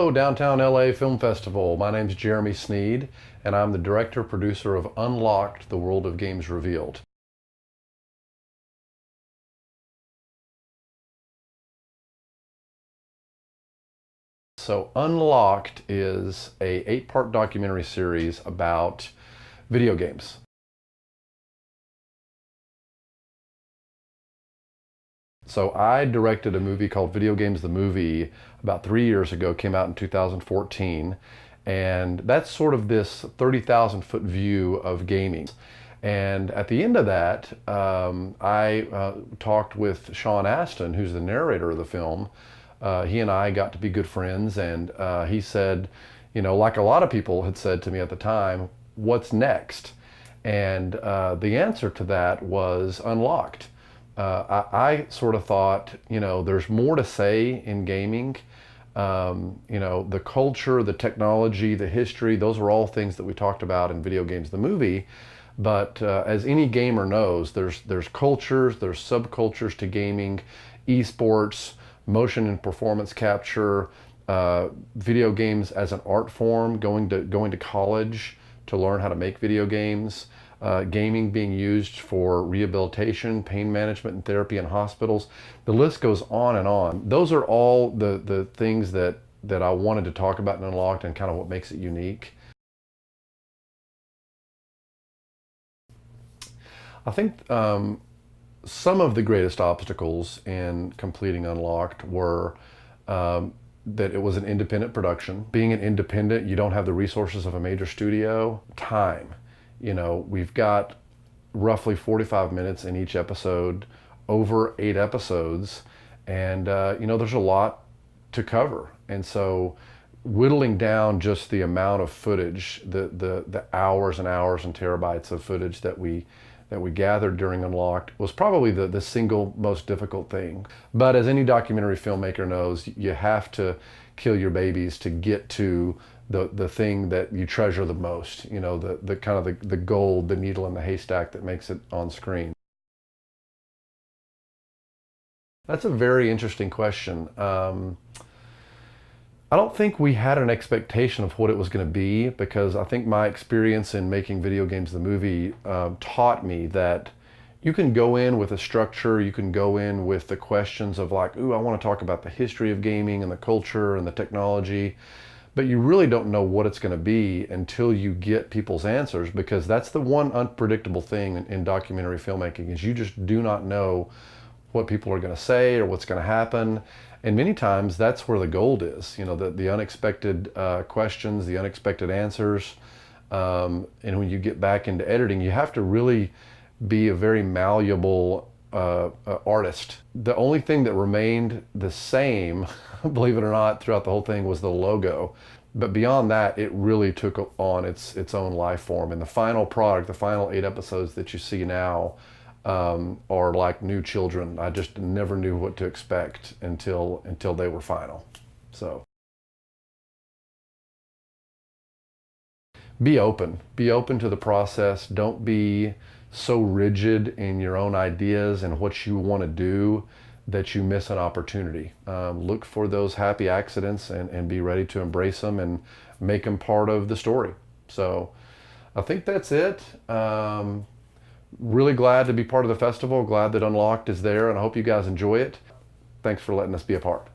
Hello, Downtown LA Film Festival. My name's Jeremy Snead, and I'm the director-producer of Unlocked, the World of Games Revealed. So Unlocked is a 8-part documentary series about video games. So I directed a movie called Video Games the Movie about 3 years ago, came out in 2014, and that's sort of this 30,000 foot view of gaming. And at the end of that, I talked with Sean Astin, who's the narrator of the film. He and I got to be good friends, and he said, you know, like a lot of people had said to me at the time, what's next? And the answer to that was Unlocked. I sort of thought, you know, there's more to say in gaming. You know, the culture, the technology, the history, those are all things that we talked about in Video Games the Movie. But as any gamer knows, there's cultures, there's subcultures to gaming, esports, motion and performance capture, video games as an art form, going to college to learn how to make video games. Gaming being used for rehabilitation, pain management, and therapy in hospitals. The list goes on and on. Those are all the things that I wanted to talk about in Unlocked and kind of what makes it unique. I think some of the greatest obstacles in completing Unlocked were that it was an independent production. Being an independent, you don't have the resources of a major studio. Time. You know, we've got roughly 45 minutes in each episode, over 8 episodes, and you know, there's a lot to cover. And so whittling down just the amount of footage, the hours and hours and terabytes of footage that we gathered during Unlocked was probably the single most difficult thing. But as any documentary filmmaker knows, you have to kill your babies to get to the thing that you treasure the most, you know, the kind of the gold, the needle in the haystack that makes it on screen. That's a very interesting question. I don't think we had an expectation of what it was going to be, because I think my experience in making Video Games the Movie taught me that you can go in with a structure, you can go in with the questions of like, ooh, I want to talk about the history of gaming and the culture and the technology, but you really don't know what it's going to be until you get people's answers, because that's the one unpredictable thing in documentary filmmaking, is you just do not know what people are going to say or what's going to happen. And many times that's where the gold is, you know, the unexpected questions, the unexpected answers. And when you get back into editing, you have to really be a very malleable artist. The only thing that remained the same, believe it or not, throughout the whole thing was the logo. But beyond that, it really took on its own life form. And the final product, the final 8 episodes that you see now, are like new children. I just never knew what to expect until they were final. So be open to the process. Don't be so rigid in your own ideas and what you want to do that you miss an opportunity. Look for those happy accidents and be ready to embrace them and make them part of the story. So I think that's it. Really glad to be part of the festival, glad that Unlocked is there, and I hope you guys enjoy it. Thanks for letting us be a part.